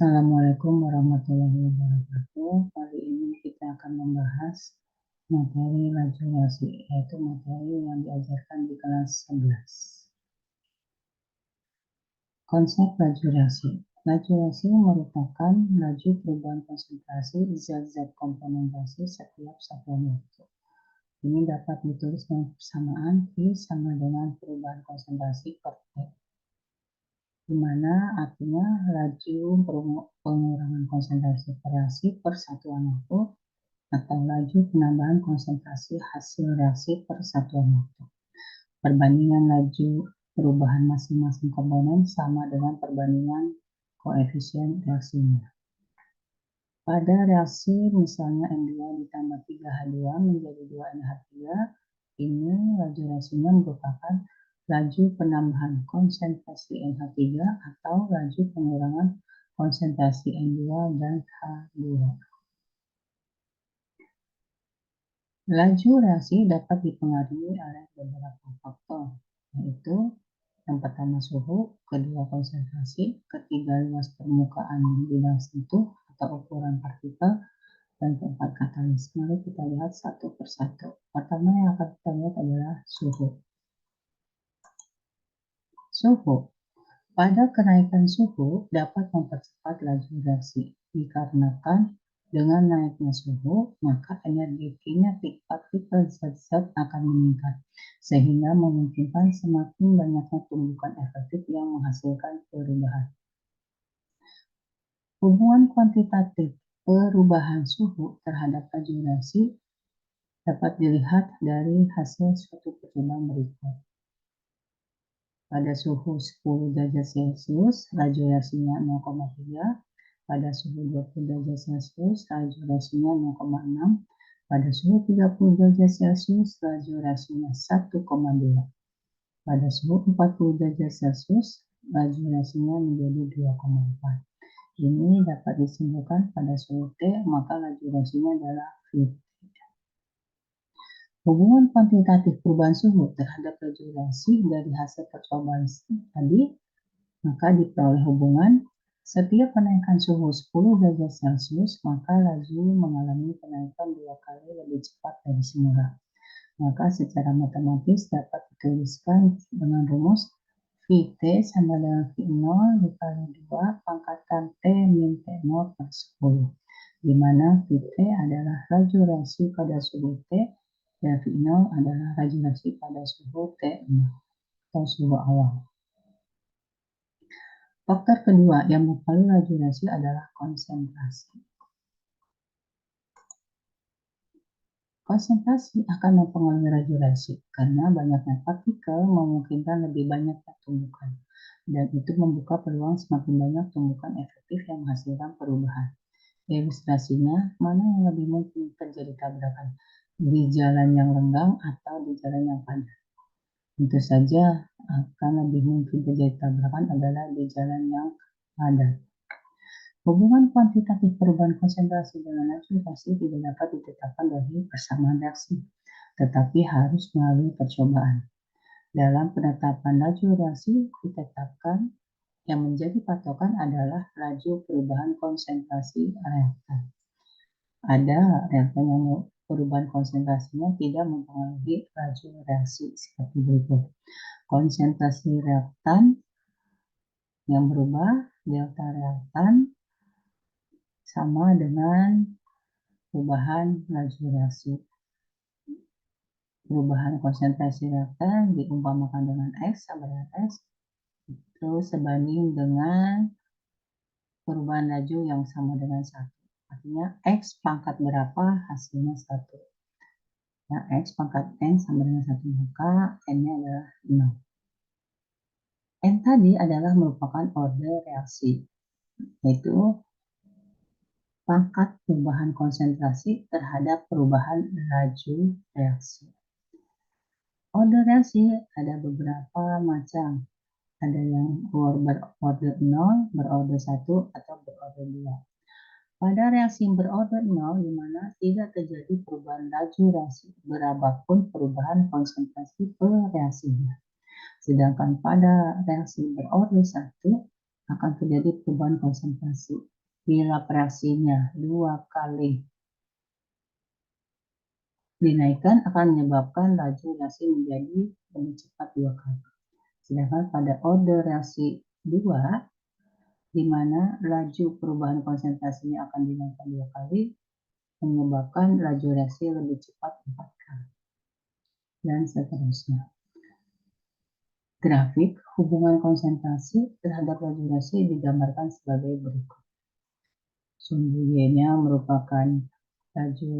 Assalamualaikum warahmatullahi wabarakatuh. Kali ini kita akan membahas materi laju reaksi, yaitu materi yang diajarkan di kelas 11. Konsep laju reaksi. Laju reaksi merupakan laju perubahan konsentrasi zat-zat komplementasi setiap satuan waktu. Ini dapat ditulis dengan persamaan V sama dengan perubahan konsentrasi per T, di mana artinya laju pengurangan konsentrasi reaksi per satuan waktu atau laju penambahan konsentrasi hasil reaksi per satuan waktu. Perbandingan laju perubahan masing-masing komponen sama dengan perbandingan koefisien reaksinya. Pada reaksi misalnya N2 ditambah 3H2 menjadi 2NH3, ini laju reaksinya merupakan laju penambahan konsentrasi NH3 atau laju pengurangan konsentrasi N2 dan H2. Laju reaksi dapat dipengaruhi oleh beberapa faktor, yaitu yang pertama suhu, kedua konsentrasi, ketiga luas permukaan bidang sentuh atau ukuran partikel, dan keempat katalis. Mari kita lihat satu persatu. Pertama yang akan kita lihat adalah suhu. Suhu. Pada kenaikan suhu dapat mempercepat laju reaksi, dikarenakan dengan naiknya suhu, maka energi kinetik partikel zat-zat akan meningkat, sehingga memungkinkan semakin banyaknya tumbukan efektif yang menghasilkan perubahan. Hubungan kuantitatif perubahan suhu terhadap laju reaksi dapat dilihat dari hasil suatu percobaan berikut. Pada suhu 10 derajat Celcius, laju reaksinya 0,3. Pada suhu 20 derajat Celcius, laju reaksinya 0,6. Pada suhu 30 derajat Celcius, laju reaksinya 1,2. Pada suhu 40 derajat Celcius, laju reaksinya menjadi 2,4. Ini dapat disimpulkan pada suhu T, maka laju reaksinya adalah V. Hubungan kuantitatif perubahan suhu terhadap laju reaksi dari hasil percobaan tadi, maka diperoleh hubungan setiap kenaikan suhu 10 derajat Celcius, maka laju mengalami kenaikan 2 kali lebih cepat dari semula. Maka secara matematis dapat dituliskan dengan rumus Vt sama dengan V0 dikali 2 pangkatan T min T0 per 10, di mana Vt adalah laju reaksi pada suhu T dan V0 adalah laju reaksi pada suhu T0 atau suhu awal. Faktor kedua yang mempengaruhi laju reaksi adalah konsentrasi. Konsentrasi akan mempengaruhi laju reaksi karena banyaknya partikel memungkinkan lebih banyak tumbukan, dan itu membuka peluang semakin banyak tumbukan efektif yang menghasilkan perubahan. Ilustrasinya, mana yang lebih mungkin terjadi tabrakan? Di jalan yang lenggang atau di jalan yang padat? Tentu saja akan lebih mungkin terjadi tabrakan adalah di jalan yang padat. Hubungan kuantitatif perubahan konsentrasi dengan laju reaksi tidak dapat ditetapkan dari persamaan reaksi, tetapi harus melalui percobaan. Dalam penetapan laju reaksi ditetapkan yang menjadi patokan adalah laju perubahan konsentrasi reaktan. Ada reaktan yang perubahan konsentrasinya tidak mempengaruhi laju reaksi seperti berikut. Konsentrasi reaktan yang berubah, delta reaktan, sama dengan perubahan laju reaksi. Perubahan konsentrasi reaktan diumpamakan dengan X sama dengan X, itu sebanding dengan perubahan laju yang sama dengan 1. Artinya X pangkat berapa hasilnya 1. Ya, X pangkat N sama dengan 1, maka N-nya adalah 0. N tadi adalah merupakan order reaksi, yaitu pangkat perubahan konsentrasi terhadap perubahan laju reaksi. Order reaksi ada beberapa macam. Ada yang berorder 0, berorder 1, atau berorder 2. Pada reaksi berorder 0, di mana tidak terjadi perubahan laju reaksi berapapun perubahan konsentrasi per reaksinya. Sedangkan pada reaksi berorder 1, akan terjadi perubahan konsentrasi. Bila reaksinya 2 kali dinaikkan akan menyebabkan laju reaksi menjadi lebih cepat 2 kali. Sedangkan pada order reaksi 2, di mana laju perubahan konsentrasinya akan dinaikkan 2 kali, menyebabkan laju reaksi lebih cepat 4 kali. Dan seterusnya. Grafik hubungan konsentrasi terhadap laju reaksi digambarkan sebagai berikut. Sumbu Y-nya merupakan laju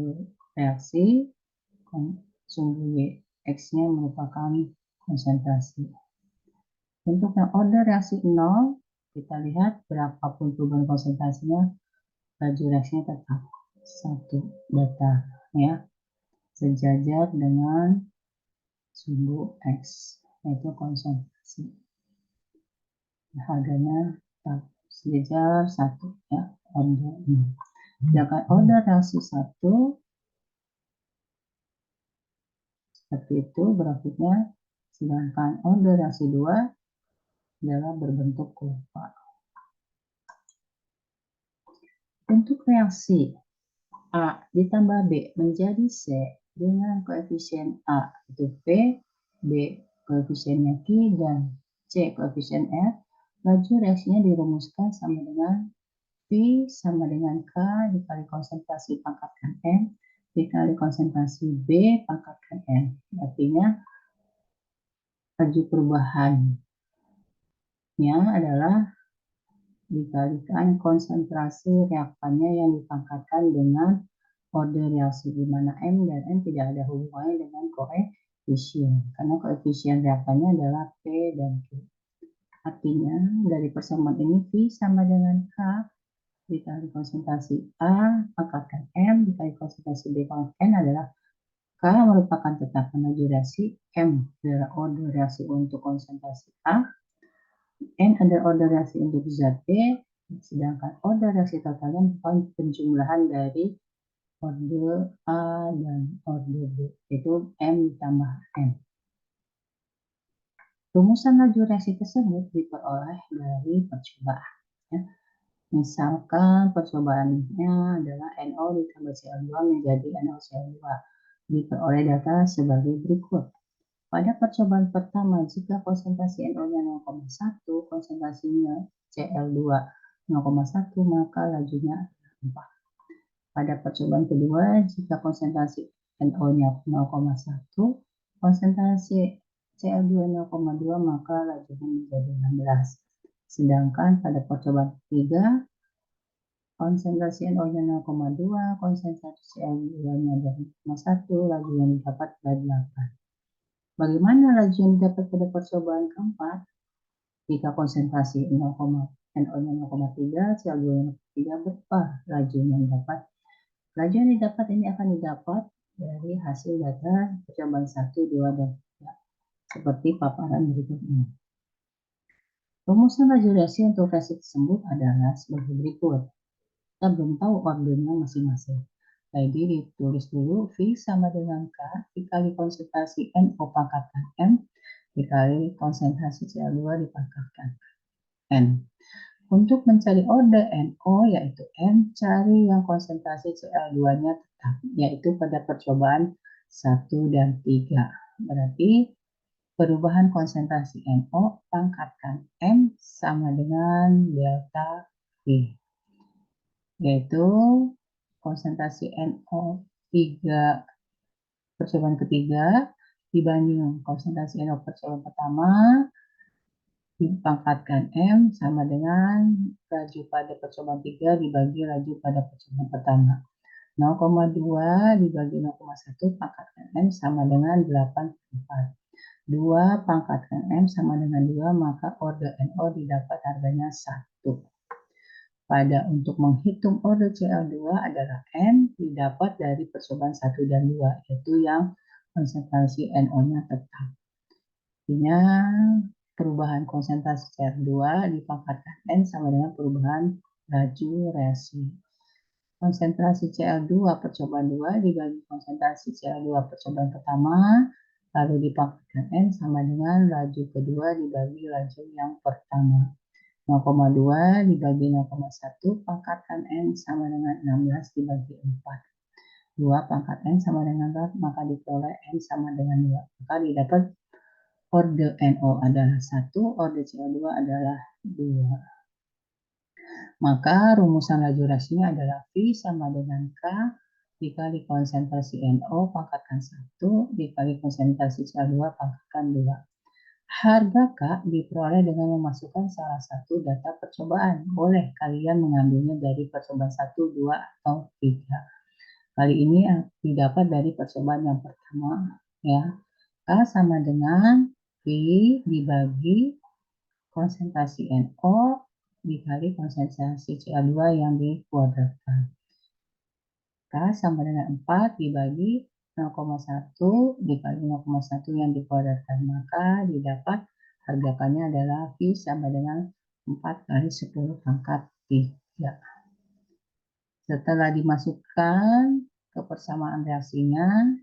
reaksi, sumbu Y X-nya merupakan konsentrasi. Untuk yang order reaksi 0, kita lihat berapapun perubahan konsentrasinya, laju reaksinya tetap 1 datar, ya, sejajar dengan sumbu X, yaitu konsentrasi. Harganya tetap sejajar 1, ya, order 0. Sedangkan order reaksi 1 seperti itu grafiknya, sedangkan order reaksi 2 adalah berbentuk kurva. Untuk reaksi A ditambah B menjadi C dengan koefisien A itu P, B koefisiennya Q, dan C koefisien R, laju reaksinya dirumuskan sama dengan V sama dengan K dikali konsentrasi pangkatkan M dikali konsentrasi B pangkatkan M. Artinya laju perubahannya adalah dikalikan konsentrasi reaktannya yang dipangkatkan dengan order reaksi, di mana M dan N tidak ada hubungannya dengan koefisien, karena koefisien reaktannya adalah P dan Q. Artinya dari persamaan ini V sama dengan K dikali konsentrasi A pangkatkan M dikali konsentrasi B pangkatkan N adalah K merupakan tetapan laju reaksi, M adalah order reaksi untuk konsentrasi A, N adalah order reaksi untuk zat B, sedangkan order reaksi totalnya merupakan penjumlahan dari order A dan order B, yaitu M ditambah N. Rumusan laju reaksi tersebut diperoleh dari percobaan. Ya. Misalkan percobaannya adalah NO ditambah Cl2 menjadi NoCl2. Diperoleh data sebagai berikut. Pada percobaan pertama, jika konsentrasi NO-nya 0,1, konsentrasinya Cl2 0,1, maka lajunya 4. Pada percobaan kedua, jika konsentrasi NO-nya 0,1, konsentrasi Cl2 0,2, maka lajunya menjadi 16. Sedangkan pada percobaan ketiga, konsentrasi NO-nya 0,2, konsentrasi Cl2-nya 0,1, laju yang didapat adalah 8. Bagaimana laju yang didapat pada percobaan keempat? Jika konsentrasi NO-nya 0,3, Cl2-nya 0,3, berapa laju yang didapat? Laju yang didapat ini akan didapat dari hasil data percobaan 1, 2, dan 3, seperti paparan berikut ini. Rumusan laju reaksi untuk reaksi tersebut adalah sebagai berikut. Kita belum tahu ordernya masing-masing. Jadi ditulis dulu V sama dengan K dikali konsentrasi NO pangkatkan M dikali konsentrasi Cl2 dipangkatkan N. Untuk mencari order NO yaitu N, cari yang konsentrasi Cl2-nya tetap, yaitu pada percobaan 1 dan 3. Berarti perubahan konsentrasi NO pangkatkan M sama dengan delta V, yaitu konsentrasi NO3 percobaan ketiga dibanding konsentrasi NO percobaan pertama dipangkatkan M sama dengan laju pada percobaan 3 dibagi laju pada percobaan pertama. 0,2 dibagi 0,1 pangkatkan M sama dengan 8,4. 2 pangkatkan M sama dengan 2, maka order NO didapat harganya 1. Pada untuk menghitung order Cl2 adalah N didapat dari percobaan 1 dan 2, yaitu yang konsentrasi NO-nya tetap. Artinya perubahan konsentrasi Cl2 dipangkatkan N sama dengan perubahan laju reaksi. Konsentrasi Cl2 percobaan 2 dibagi konsentrasi Cl2 percobaan pertama, lalu dipangkatkan N sama dengan laju kedua dibagi laju yang pertama. 0,2 dibagi 0,1 pangkat N sama dengan 16 dibagi 4. 2 pangkat N sama dengan 4, maka diperoleh N sama dengan 2. Maka didapat orde NO adalah 1, orde CO2 adalah 2. Maka rumusan laju reaksinya adalah V sama dengan K dikali konsentrasi NO pangkatkan 1 dikali konsentrasi CO2 pangkatkan 2. Harga K diperoleh dengan memasukkan salah satu data percobaan. Boleh kalian mengambilnya dari percobaan 1, 2, atau 3. Kali ini didapat dari percobaan yang pertama. Ya. K sama dengan V dibagi konsentrasi NO dikali konsentrasi CO2 yang dikuadratkan. K sama dengan 4 dibagi 0,1 dikali 0,1 yang dikuadratkan. Maka didapat harga K-nya adalah V sama dengan 4 kali 10 pangkat 3. Setelah dimasukkan ke persamaan reaksinya,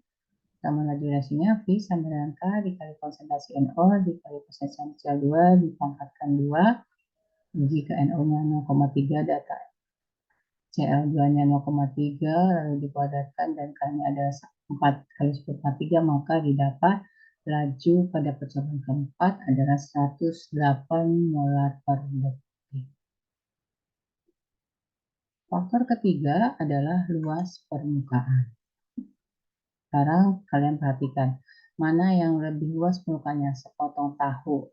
sama laju reaksinya V sama dengan K dikali konsentrasi NO dikali konsentrasi CO2 dipangkatkan 2. Jika NO-nya 0,3, data Cl2-nya 0,3, lalu dikuadratkan dan K-nya adalah 4 kali 10 maka didapat laju pada percobaan keempat adalah 108 molar per detik. Faktor ketiga adalah luas permukaan. Sekarang kalian perhatikan, mana yang lebih luas permukaannya, sepotong tahu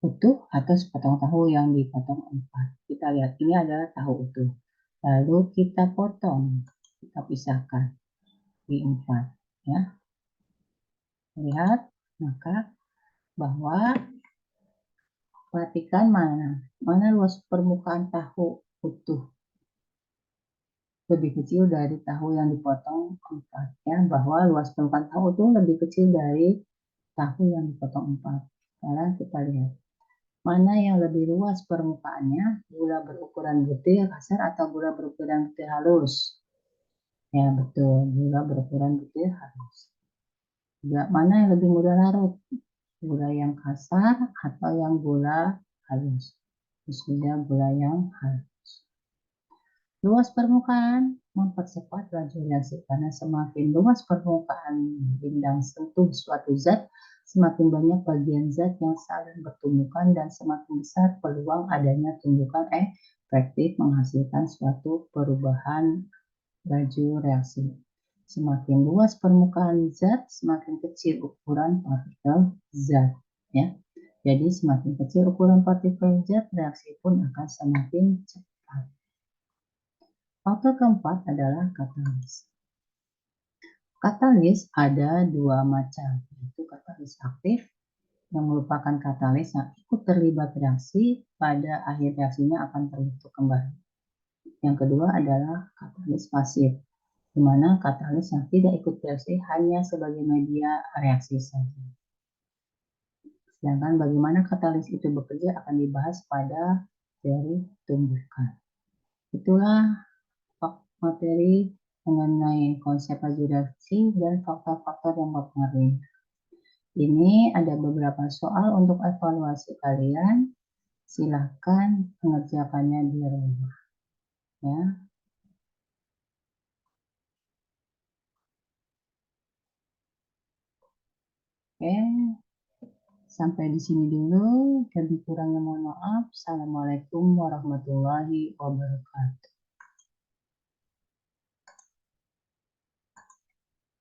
utuh atau sepotong tahu yang dipotong 4. Kita lihat, ini adalah tahu utuh. Lalu kita potong, kita pisahkan di 4. Ya. Lihat, maka bahwa perhatikan mana luas permukaan tahu utuh lebih kecil dari tahu yang dipotong 4. Ya, bahwa luas permukaan tahu itu lebih kecil dari tahu yang dipotong 4. Sekarang kita lihat. Mana yang lebih luas permukaannya, gula berukuran butir kasar atau gula berukuran butir halus? Ya, betul, gula berukuran butir halus. Juga mana yang lebih mudah larut? Gula yang kasar atau yang gula halus? Sudah gula yang halus. Luas permukaan mempercepat laju reaksi karena semakin luas permukaan bidang sentuh suatu zat, semakin banyak bagian zat yang saling bertumbukan dan semakin besar peluang adanya tumbukan efektif menghasilkan suatu perubahan laju reaksi. Semakin luas permukaan zat, semakin kecil ukuran partikel zat. Ya. Jadi semakin kecil ukuran partikel zat, reaksi pun akan semakin cepat. Faktor keempat adalah katalis. Katalis ada dua macam, yaitu katalis aktif yang merupakan katalis yang ikut terlibat reaksi, pada akhir reaksinya akan terbentuk kembali. Yang kedua adalah katalis pasif, di mana katalis yang tidak ikut reaksi hanya sebagai media reaksi saja. Sedangkan bagaimana katalis itu bekerja akan dibahas pada teori tumbukan. Itulah materi mengenai konsep laju reaksi dan faktor-faktor yang mempengaruhi. Ini ada beberapa soal untuk evaluasi kalian. Silahkan mengerjakannya di rumah. Ya. Oke, sampai di sini dulu. Lebih kurangnya mohon maaf. Assalamualaikum warahmatullahi wabarakatuh.